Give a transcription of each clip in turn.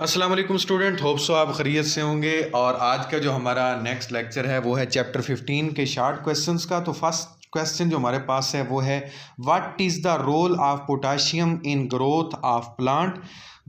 अस्सलाम वालेकुम student, hope so आप खैरियत से होंगे। और आज का जो हमारा नेक्स्ट लेक्चर है वो है चैप्टर 15 के शार्ट क्वेश्चंस का। तो फर्स्ट क्वेश्चन जो हमारे पास है वो है what is the role of potassium in growth of plant.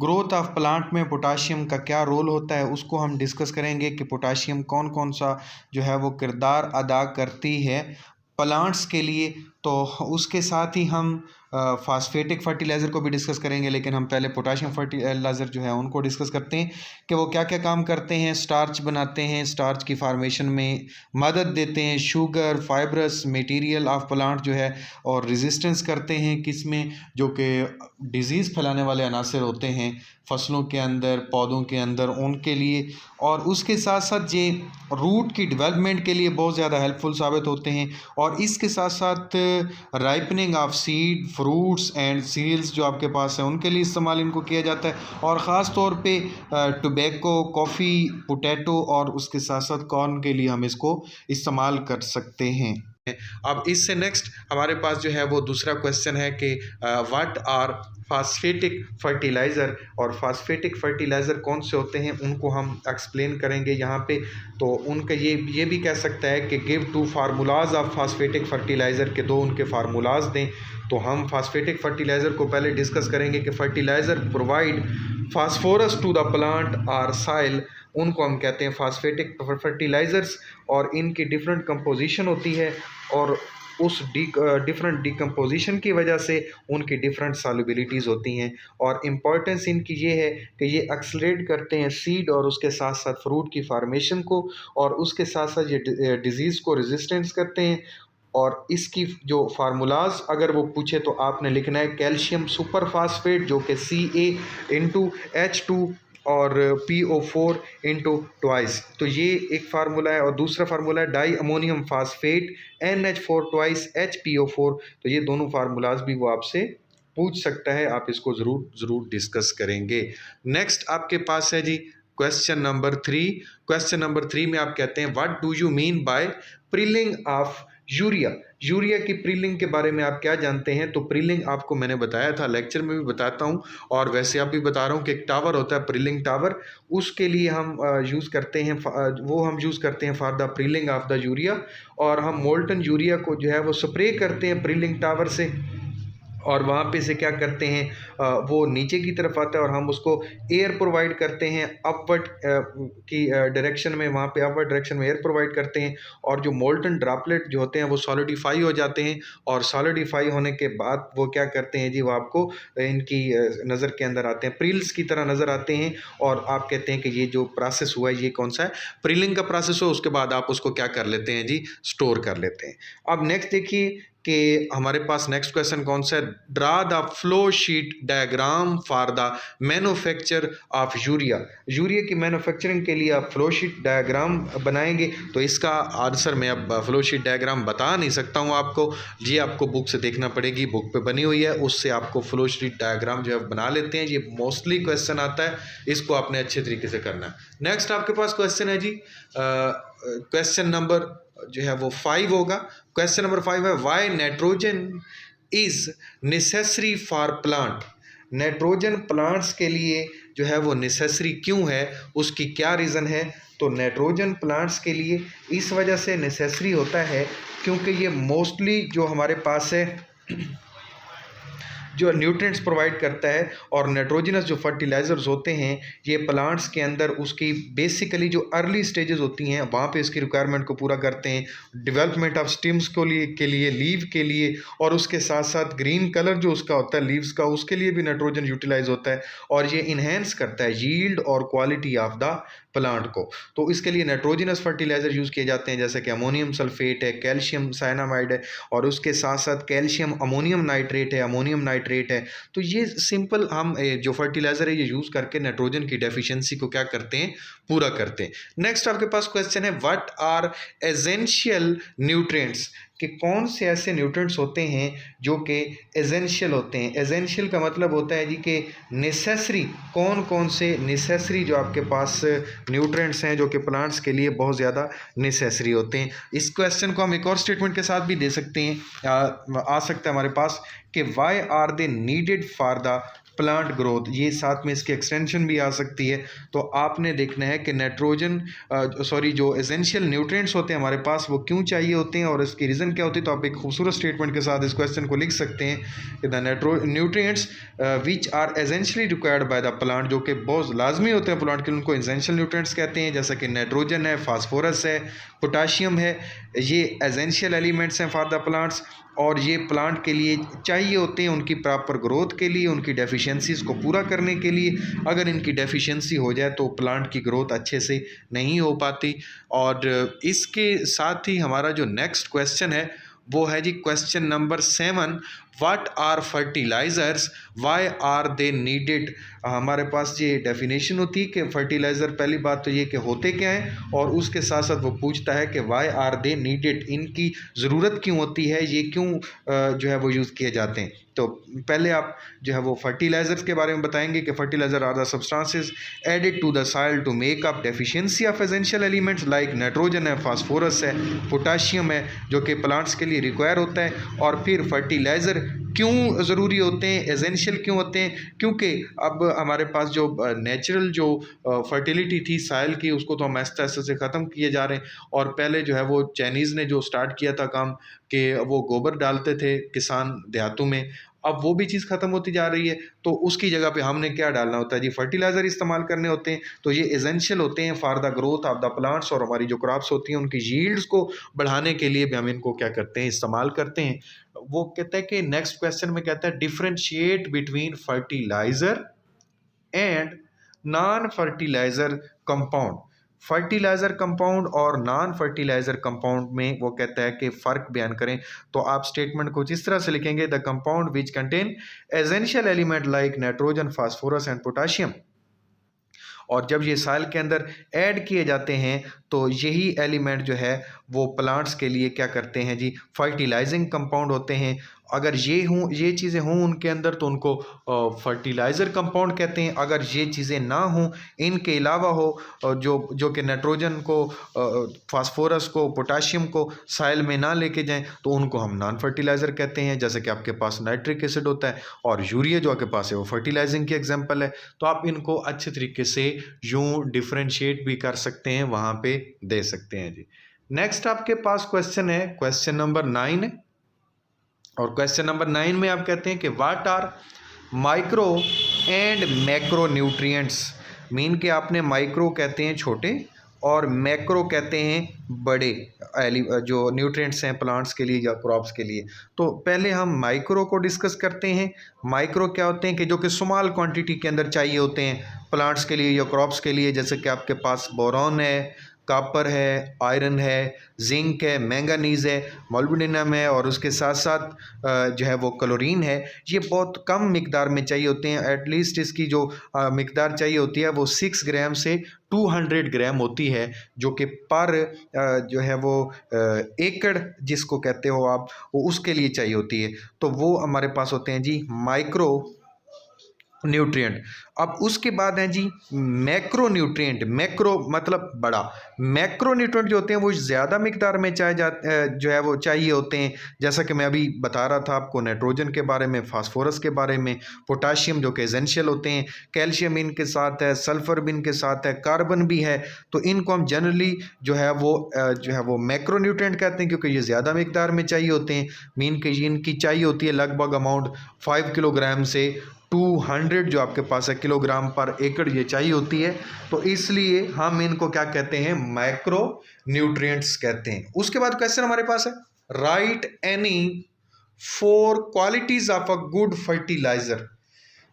Growth of plant में पोटाशियम का क्या रोल होता है उसको हम डिस्कस करेंगे कि पोटाशियम कौन कौन सा जो है वो किरदार अदा करती है प्लांट्स के लिए। तो उसके साथ ही हम फास्फेटिक फर्टिलाइज़र को भी डिस्कस करेंगे, लेकिन हम पहले पोटाशियम फर्टिलाइज़र जो है उनको डिस्कस करते हैं कि वो क्या क्या काम करते हैं। स्टार्च बनाते हैं, स्टार्च की फार्मेशन में मदद देते हैं, sugar fibrous material of plant जो है, और रेजिस्टेंस करते हैं किस में, जो कि डिजीज़ फैलाने वाले अनासर होते हैं फसलों के अंदर, पौधों के अंदर, उनके लिए। और उसके साथ साथ ये रूट की डेवलपमेंट के लिए बहुत ज़्यादा हेल्पफुल साबित होते हैं। और इसके साथ साथ ripening of seed, fruits and cereals जो आपके पास है उनके लिए इस्तेमाल इनको किया जाता है। और ख़ास तौर पे टोबैको, कॉफ़ी, पोटैटो और उसके साथ साथ कॉर्न के लिए हम इसको इस्तेमाल कर सकते हैं। अब इससे नेक्स्ट हमारे पास जो है वो दूसरा क्वेश्चन है कि व्हाट आर फास्फेटिक फर्टिलाइज़र, और फास्फेटिक फर्टिलाइज़र कौन से होते हैं उनको हम एक्सप्लेन करेंगे यहाँ पे। तो उनका ये भी कह सकता है कि give to formulas of phosphatic fertiliser के दो उनके फार्मूलाज दें। तो हम फास्फेटिक फर्टिलाइज़र को पहले डिस्कस करेंगे कि fertiliser provide phosphorus to the plant और साइल, उनको हम कहते हैं फास्फेटिक फर्टिलाइज़र्स। और इनकी डिफरेंट कंपोजिशन होती है और उस डिफरेंट डिकम्पोजिशन की वजह से उनकी डिफरेंट सॉल्युबिलिटीज़ होती हैं। और इम्पॉर्टेंस इनकी ये है कि ये एक्सलरेट करते हैं सीड और उसके साथ साथ फ्रूट की फार्मेशन को, और उसके साथ साथ ये डिज़ीज़ को रेजिस्टेंस करते हैं। और इसकी जो फार्मूलाज अगर वो पूछे तो आपने लिखना है कैल्शियम सुपर फास्फेट, जो कि Ca/H2 और PO4 इंटू ट्वाइस। तो ये एक फार्मूला है। और दूसरा फार्मूला है di ammonium phosphate NH4 twice HPO4। तो ये दोनों फार्मूलाज भी वो आपसे पूछ सकता है, आप इसको ज़रूर डिस्कस करेंगे। नेक्स्ट आपके पास है जी क्वेश्चन नंबर 3। क्वेश्चन नंबर 3 में आप कहते हैं what do you mean by prilling of urea. Urea की प्रीलिंग के बारे में आप क्या जानते हैं। तो प्रीलिंग आपको मैंने बताया था, लेक्चर में भी बताता हूं, और वैसे आप भी बता रहा हूं कि एक टावर होता है प्रीलिंग टावर, उसके लिए हम यूज़ करते हैं, वो हम यूज़ करते हैं for the prilling of the urea. और हम मोल्टन यूरिया को जो है वो स्प्रे करते हैं प्रीलिंग टावर से, और वहाँ पे से क्या करते हैं, वो नीचे की तरफ आता है और हम उसको एयर प्रोवाइड करते हैं अपवर्ड की डायरेक्शन में, वहाँ पे अपवर्ड डायरेक्शन में एयर प्रोवाइड करते हैं। और जो मोल्टन ड्रॉपलेट जो होते हैं वो सॉलिडिफाई हो जाते हैं, और सॉलिडिफाई होने के बाद वो क्या करते हैं जी, वो आपको इनकी नज़र के अंदर आते हैं, प्रिल्स की तरह नज़र आते हैं। और आप कहते हैं कि ये जो प्रोसेस हुआ है ये कौन सा है, प्रिलिंग का प्रोसेस हो। उसके बाद आप उसको क्या कर लेते हैं जी, स्टोर कर लेते हैं। अब नेक्स्ट देखिए कि हमारे पास नेक्स्ट क्वेश्चन कौन सा है, draw the flow sheet diagram for the manufacture of urea. Urea की मैन्युफैक्चरिंग के लिए आप फ्लो शीट डायग्राम बनाएंगे। तो इसका आंसर मैं अब फ्लो शीट डायग्राम बता नहीं सकता हूँ आपको, ये आपको बुक से देखना पड़ेगी, बुक पे बनी हुई है, उससे आपको फ्लो शीट डायग्राम जो है बना लेते हैं। ये मोस्टली क्वेश्चन आता है, इसको आपने अच्छे तरीके से करना है। नेक्स्ट आपके पास क्वेश्चन है जी, क्वेश्चन नंबर जो है वो 5 होगा। क्वेश्चन नंबर 5 है why nitrogen is necessary for plant. Nitrogen plants के लिए जो है वो नेसेसरी क्यों है, उसकी क्या रीज़न है। तो नाइट्रोजन प्लांट्स के लिए इस वजह से नेसेसरी होता है क्योंकि ये मोस्टली जो हमारे पास है जो न्यूट्रिएंट्स प्रोवाइड करता है। और नाइट्रोजनस जो फर्टिलाइज़र्स होते हैं ये प्लांट्स के अंदर उसकी बेसिकली जो अर्ली स्टेजेस होती हैं वहाँ पे इसकी रिक्वायरमेंट को पूरा करते हैं, डेवलपमेंट ऑफ स्टेम्स के लिए लीव के लिए, और उसके साथ साथ ग्रीन कलर जो उसका होता है लीव्स का, उसके लिए भी नाइट्रोजन यूटिलाइज होता है। और ये इन्हेंस करता है यील्ड और क्वालिटी ऑफ द प्लांट को। तो इसके लिए नाइट्रोजनस फर्टिलाइज़र यूज़ किए जाते हैं, जैसे कि अमोनियम सल्फेट है, कैल्शियम साइनामाइड है, और उसके साथ साथ कैल्शियम अमोनियम नाइट्रेट है, अमोनियम नाइट्रेट है। तो ये सिंपल हम जो फर्टिलाइज़र है ये यूज़ करके नाइट्रोजन की डेफिशिएंसी को क्या करते हैं, पूरा करते हैं। नेक्स्ट आपके पास क्वेश्चन है व्हाट आर एसेंशियल न्यूट्रिएंट्स, कि कौन से ऐसे न्यूट्रिएंट्स होते हैं जो कि एसेंशियल होते हैं। एसेंशियल का मतलब होता है जी कि नेसेसरी, कौन कौन से नेसेसरी जो आपके पास न्यूट्रिएंट्स हैं जो कि प्लांट्स के लिए बहुत ज़्यादा नेसेसरी होते हैं। इस क्वेश्चन को हम एक और स्टेटमेंट के साथ भी दे सकते हैं, आ सकता है हमारे पास कि why are they needed for the plant growth, ये साथ में इसकी एक्सटेंशन भी आ सकती है। तो आपने देखना है कि नाइट्रोजन जो एसेंशियल न्यूट्रिएंट्स होते हैं हमारे पास वो क्यों चाहिए होते हैं और इसकी रीज़न क्या होती है। तो आप एक खूबसूरत स्टेटमेंट के साथ इस क्वेश्चन को लिख सकते हैं कि the nutrients which are essentially required by the plant, जो कि बहुत लाजमी होते हैं प्लांट के, उनको एसेंशियल न्यूट्रिएंट्स कहते हैं। जैसा कि नाइट्रोजन है, फास्फोरस है, पोटाशियम है, ये एसेंशियल एलिमेंट्स हैं फॉर द प्लांट्स और ये प्लांट के लिए चाहिए होते हैं उनकी प्रॉपर ग्रोथ के लिए, उनकी डेफिशिएंसीज़ को पूरा करने के लिए। अगर इनकी डेफिशिएंसी हो जाए तो प्लांट की ग्रोथ अच्छे से नहीं हो पाती। और इसके साथ ही हमारा जो नेक्स्ट क्वेश्चन है वो है जी question number 7, what are fertilisers, why are they needed. हमारे पास ये डेफिनेशन होती है कि फर्टिलाइज़र, पहली बात तो ये कि होते क्या हैं और उसके साथ साथ वो पूछता है कि वाई आर दे नीडेड, इनकी ज़रूरत क्यों होती है, ये क्यों जो है वो यूज़ किए जाते हैं। तो पहले आप जो है वो फर्टिलाइज़र्स के बारे में बताएंगे कि fertiliser are the substances added to the soil to make up deficiency of essential elements like nitrogen है, फास्फोरस है, पोटाशियम है, जो कि प्लांट्स के लिए रिक्वायर होता है। और फिर फर्टिलाइज़र क्यों ज़रूरी होते हैं, एसेंशियल क्यों होते हैं, क्योंकि अब हमारे पास जो नेचुरल जो फर्टिलिटी थी सॉइल की, उसको तो हम आहिस्ता आहिस्ता से ख़त्म किए जा रहे हैं। और पहले जो है वो चाइनीज़ ने जो स्टार्ट किया था काम कि वो गोबर डालते थे किसान देहातों में, अब वो भी चीज़ ख़त्म होती जा रही है। तो उसकी जगह पे हमने क्या डालना होता है जी, फर्टिलाइज़र इस्तेमाल करने होते हैं। तो ये एसेंशियल होते हैं for the growth of the plants, और हमारी जो क्रॉप्स होती हैं उनकी यील्ड्स को बढ़ाने के लिए भी हम इनको क्या करते हैं, इस्तेमाल करते हैं। वो कहता है कि नेक्स्ट क्वेश्चन में कहता है differentiate between fertiliser and non fertiliser compound. Fertiliser compound और नॉन फर्टिलाइज़र कंपाउंड में वो कहता है कि फ़र्क बयान करें। तो आप स्टेटमेंट को जिस तरह से लिखेंगे, the compound which contain essential element like nitrogen, phosphorus and potassium, और जब ये सॉइल के अंदर ऐड किए जाते हैं तो यही एलिमेंट जो है वो प्लांट्स के लिए क्या करते हैं जी, फर्टिलाइजिंग कंपाउंड होते हैं। अगर ये चीज़ें हों उनके अंदर तो उनको फर्टिलाइज़र कंपाउंड कहते हैं। अगर ये चीज़ें ना हों, इनके अलावा हो जो कि नाइट्रोजन को, फास्फोरस को, पोटाशियम को सॉइल में ना लेके जाएं, तो उनको हम नॉन फर्टिलाइज़र कहते हैं। जैसे कि आपके पास नाइट्रिक एसिड होता है और यूरिया जो आपके पास है वो फर्टिलाइजिंग की एग्जाम्पल है। तो आप इनको अच्छे तरीके से यूँ डिफ्रेंशिएट भी कर सकते हैं, वहाँ पे दे सकते हैं जी। नेक्स्ट आपके पास क्वेश्चन है क्वेश्चन नंबर 9, और क्वेश्चन नंबर 9 में आप कहते हैं कि what are micro and macro nutrients. Mean कि आपने माइक्रो कहते हैं छोटे और मैक्रो कहते हैं बड़े जो न्यूट्रिएंट्स हैं प्लांट्स के लिए या क्रॉप्स के लिए। तो पहले हम माइक्रो को डिस्कस करते हैं। माइक्रो क्या होते हैं कि जो कि स्मॉल क्वांटिटी के अंदर चाहिए होते हैं प्लांट्स के लिए या क्रॉप्स के लिए। जैसे कि आपके पास बोरॉन है, कॉपर है, आयरन है, जिंक है, मैंगनीज़ है, मोलिब्डेनम है, और उसके साथ साथ जो है वो क्लोरीन है। ये बहुत कम मिकदार में चाहिए होते हैं। एटलीस्ट इसकी जो मिकदार चाहिए होती है वो 6 ग्राम से 200 ग्राम होती है, जो कि पर जो है वो एकड़ जिसको कहते हो आप, वो उसके लिए चाहिए होती है। तो वो हमारे पास होते हैं जी माइक्रो न्यूट्रिएंट। अब उसके बाद हैं जी मैक्रो न्यूट्रिएंट। मैक्रो मतलब बड़ा। मैक्रो न्यूट्रिएंट जो होते हैं वो ज़्यादा मिकदार में जो है वो चाहिए होते हैं। जैसा कि मैं अभी बता रहा था आपको नाइट्रोजन के बारे में, फास्फोरस के बारे में, पोटाशियम जो कि एसेंशियल होते हैं, कैल्शियम इनके साथ है, सल्फ़र भी इनके साथ है, कार्बन भी है। तो इनको हम जनरली जो है वो मैक्रो न्यूट्रिएंट कहते हैं, क्योंकि ये ज़्यादा मिकदार में चाहिए होते हैं। मीन कि इनकी चाहिए होती है लगभग अमाउंट 5 किलोग्राम से 200 जो आपके पास है किलोग्राम पर एकड़ ये चाहिए होती है। तो इसलिए हम इनको क्या कहते हैं, मैक्रो न्यूट्रिएंट्स कहते हैं। उसके बाद क्वेश्चन हमारे पास है write any 4 qualities of a good fertiliser.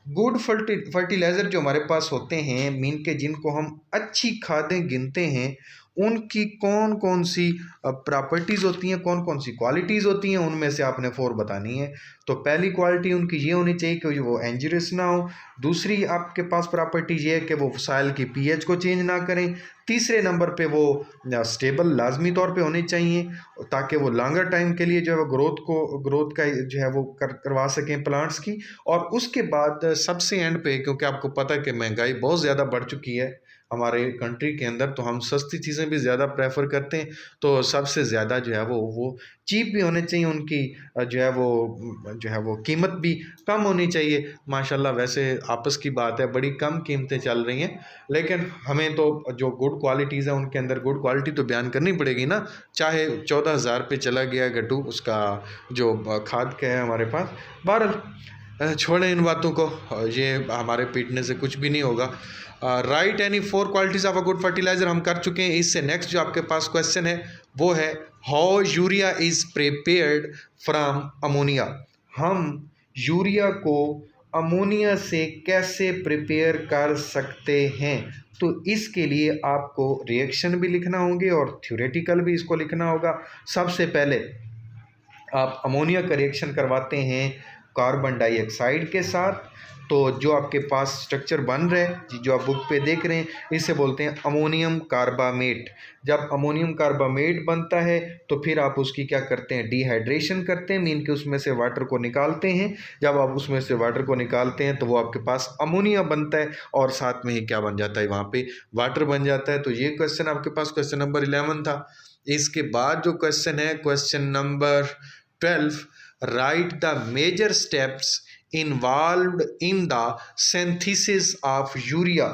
Good fertiliser जो हमारे पास होते हैं, मीन के जिनको हम अच्छी खादें गिनते हैं, उनकी कौन कौन सी प्रॉपर्टीज़ होती हैं, कौन कौन सी क्वालिटीज़ होती हैं, उनमें से आपने 4 बतानी है। तो पहली क्वालिटी उनकी ये होनी चाहिए कि वो इंजरियस ना हो। दूसरी आपके पास प्रॉपर्टी ये है कि वो सॉइल की पीएच को चेंज ना करें। तीसरे नंबर पे वो स्टेबल लाजमी तौर पे होने चाहिए, ताकि वो लॉन्गर टाइम के लिए जो है वो ग्रोथ का जो है वो करवा सकें प्लांट्स की। और उसके बाद सबसे एंड पे, क्योंकि आपको पता है कि महंगाई बहुत ज़्यादा बढ़ चुकी है हमारे कंट्री के अंदर, तो हम सस्ती चीज़ें चीज़ें भी ज़्यादा प्रेफर करते हैं, तो सबसे ज़्यादा जो है वो चीप भी होने चाहिए, उनकी जो है वो कीमत भी कम होनी चाहिए। माशाल्लाह वैसे आपस की बात है, बड़ी कम कीमतें चल रही हैं, लेकिन हमें तो जो गुड क्वालिटीज़ हैं उनके अंदर गुड क्वालिटी तो बयान करनी पड़ेगी ना। चाहे 14,000 पे चला गया गट्टू, उसका जो खाद का है हमारे पास। बहरहाल छोड़ें इन बातों को, ये हमारे पीटने से कुछ भी नहीं होगा। Right any 4 qualities of a good fertiliser हम कर चुके हैं। इससे नेक्स्ट जो आपके पास क्वेश्चन है वो है how urea is prepared from ammonia. हम यूरिया को अमोनिया से कैसे प्रिपेयर कर सकते हैं? तो इसके लिए आपको रिएक्शन भी लिखना होंगे और थ्योरेटिकल भी इसको लिखना होगा। सबसे पहले आप अमोनिया का रिएक्शन करवाते हैं कार्बन डाइऑक्साइड के साथ, तो जो आपके पास स्ट्रक्चर बन रहा है, जो आप बुक पे देख रहे हैं, इसे बोलते हैं अमोनियम कार्बामेट। जब अमोनियम कार्बामेट बनता है तो फिर आप उसकी क्या करते हैं, डिहाइड्रेशन करते हैं, मीन कि उसमें से वाटर को निकालते हैं। जब आप उसमें से वाटर को निकालते हैं तो वो आपके पास अमोनिया बनता है और साथ में ही क्या बन जाता है, वहाँ पे वाटर बन जाता है। तो ये क्वेश्चन आपके पास क्वेश्चन नंबर 11 था। इसके बाद जो क्वेश्चन है question number 12, write the major steps involved in the synthesis of urea.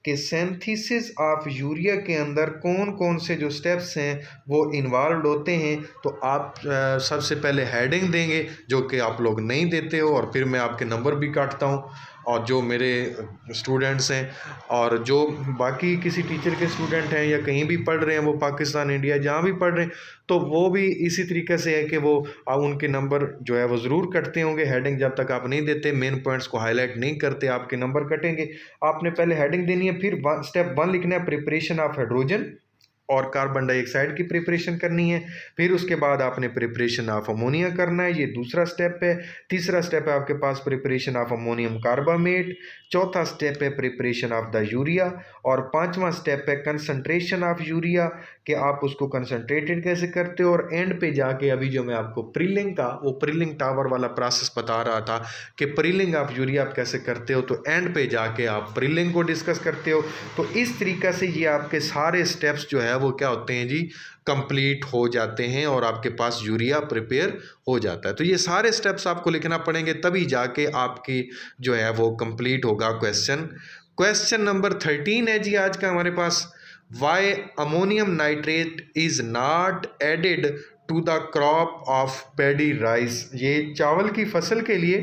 के सिंथेसिस ऑफ यूरिया के अंदर कौन कौन से जो स्टेप्स हैं वो इन्वॉल्व होते हैं। तो आप सबसे पहले हेडिंग देंगे, जो कि आप लोग नहीं देते हो, और फिर मैं आपके नंबर भी काटता हूँ। और जो मेरे स्टूडेंट्स हैं और जो बाकी किसी टीचर के स्टूडेंट हैं या कहीं भी पढ़ रहे हैं, वो पाकिस्तान इंडिया जहाँ भी पढ़ रहे हैं, तो वो भी इसी तरीके से है कि वो उनके नंबर जो है वो ज़रूर कटते होंगे। हेडिंग जब तक आप नहीं देते, मेन पॉइंट्स को हाईलाइट नहीं करते, आपके नंबर कटेंगे। आपने पहले हेडिंग देनी है, फिर स्टेप 1 लिखना है प्रिपरेशन ऑफ हाइड्रोजन और कार्बन डाइऑक्साइड की प्रिपरेशन करनी है। फिर उसके बाद आपने प्रिपरेशन ऑफ अमोनिया करना है, ये दूसरा स्टेप है। तीसरा स्टेप है आपके पास प्रिपरेशन ऑफ अमोनियम कार्बामेट। चौथा स्टेप है प्रिपरेशन ऑफ द यूरिया। और पांचवा स्टेप है कंसंट्रेशन ऑफ यूरिया, कि आप उसको कंसंट्रेटेड कैसे करते हो। और एंड पे जाके अभी जो मैं आपको प्रीलिंग का वो प्रीलिंग टावर वाला प्रोसेस बता रहा था कि प्रीलिंग ऑफ यूरिया आप कैसे करते हो, तो एंड पे जाके आप प्रीलिंग को डिस्कस करते हो। तो इस तरीक़ा से ये आपके सारे स्टेप्स जो है वो क्या होते हैं जी, कंप्लीट हो जाते हैं और आपके पास यूरिया प्रिपेयर हो जाता है। तो ये सारे स्टेप्स आपको लिखना पड़ेंगे, तभी जाके आपकी जो है वो कंप्लीट होगा क्वेश्चन। क्वेश्चन नंबर 13 है जी आज का हमारे पास, why ammonium nitrate is not added to the crop of paddy rice. ये चावल की फसल के लिए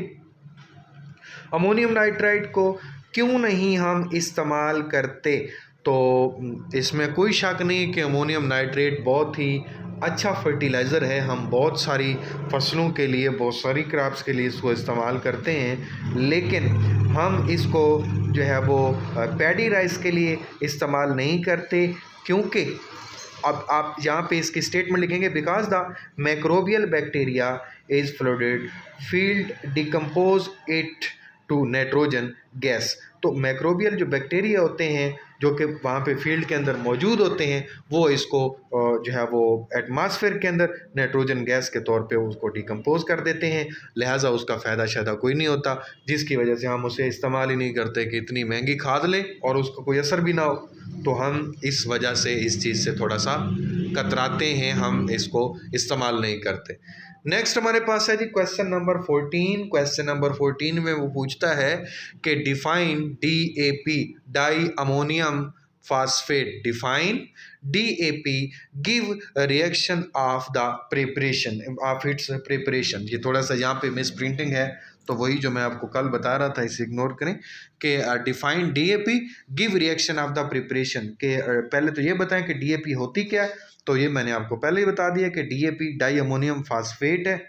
अमोनियम नाइट्राइट को क्यों नहीं हम इस्तेमाल करते। तो इसमें कोई शक नहीं कि अमोनियम नाइट्रेट बहुत ही अच्छा फर्टिलाइज़र है। हम बहुत सारी फसलों के लिए, बहुत सारी क्रॉप्स के लिए इसको इस्तेमाल करते हैं, लेकिन हम इसको जो है वो पैडी राइस के लिए इस्तेमाल नहीं करते, क्योंकि अब आप यहाँ पे इसकी स्टेटमेंट लिखेंगे, because the microbial bacteria is flooded field decompose it to nitrogen gas. तो मैक्रोबियल जो बैक्टीरिया होते हैं जो कि वहाँ पे फील्ड के अंदर मौजूद होते हैं, वो इसको जो है वो एटमॉस्फेयर के अंदर नाइट्रोजन गैस के तौर पे उसको डिकम्पोज कर देते हैं। लिहाजा उसका फ़ायदा शायदा कोई नहीं होता, जिसकी वजह से हम उसे इस्तेमाल ही नहीं करते कि इतनी महंगी खाद लें और उसका कोई असर भी ना हो। तो हम इस वजह से इस चीज़ से थोड़ा सा कतराते हैं, हम इसको इस्तेमाल नहीं करते। नेक्स्ट हमारे पास है जी क्वेश्चन नंबर 14। क्वेश्चन नंबर 14 में वो पूछता है कि define DAP, di ammonium phosphate. Define DAP, give reaction of the preparation of its preparation. ये थोड़ा सा यहाँ पे मिस प्रिंटिंग है, तो वही जो मैं आपको कल बता रहा था, इसे इग्नोर करें कि define DAP, give reaction of the preparation. के पहले तो ये बताएं कि DAP होती क्या है। तो ये मैंने आपको पहले ही बता दिया कि DAP डाई अमोनियम फास्फेट है,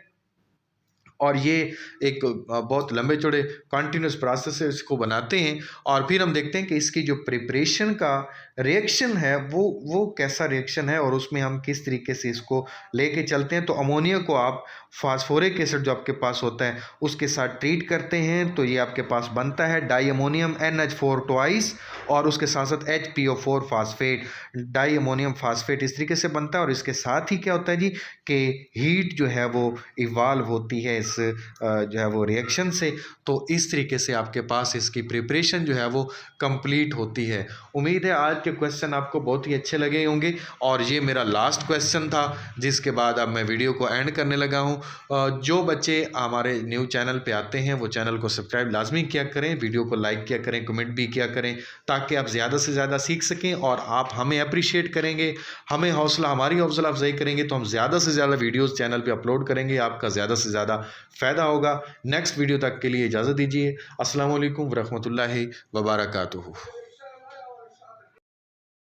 और ये एक बहुत लंबे चौड़े कंटिन्यूस प्रोसेस है, इसको बनाते हैं और फिर हम देखते हैं कि इसकी जो प्रिपरेशन का रिएक्शन है वो कैसा रिएक्शन है और उसमें हम किस तरीके से इसको लेके चलते हैं। तो अमोनिया को आप फास्फोरिक एसिड जो आपके पास होता है उसके साथ ट्रीट करते हैं, तो ये आपके पास बनता है डाई अमोनियम NH4 ट्वाइस और उसके साथ साथ HPO4 phosphate. Di ammonium phosphate इस तरीके से बनता है और इसके साथ ही क्या होता है जी कि हीट जो है वो इवाल्व होती है इस जो है वो रिएक्शन से। तो इस तरीके से आपके पास इसकी प्रिपरेशन जो है वो कंप्लीट होती है। उम्मीद है आज के क्वेश्चन आपको बहुत ही अच्छे लगे होंगे और ये मेरा लास्ट क्वेश्चन था, जिसके बाद अब मैं वीडियो को एंड करने लगा हूँ। जो बच्चे हमारे न्यू चैनल पे आते हैं वो चैनल को सब्सक्राइब लाजमी किया करें, वीडियो को लाइक किया करें, कमेंट भी किया करें, ताकि आप ज़्यादा से ज़्यादा सीख सकें और आप हमें अप्रिशिएट करेंगे, हमें हमारी हौसला अफजाई करेंगे तो हम ज़्यादा से ज़्यादा वीडियोज़ चैनल पर अपलोड करेंगे, आपका ज़्यादा से ज़्यादा फ़ायदा होगा। नेक्स्ट वीडियो तक के लिए इजाज़त दीजिए। अस्सलाम वालेकुम व रहमतुल्लाहि व बरकातुहू।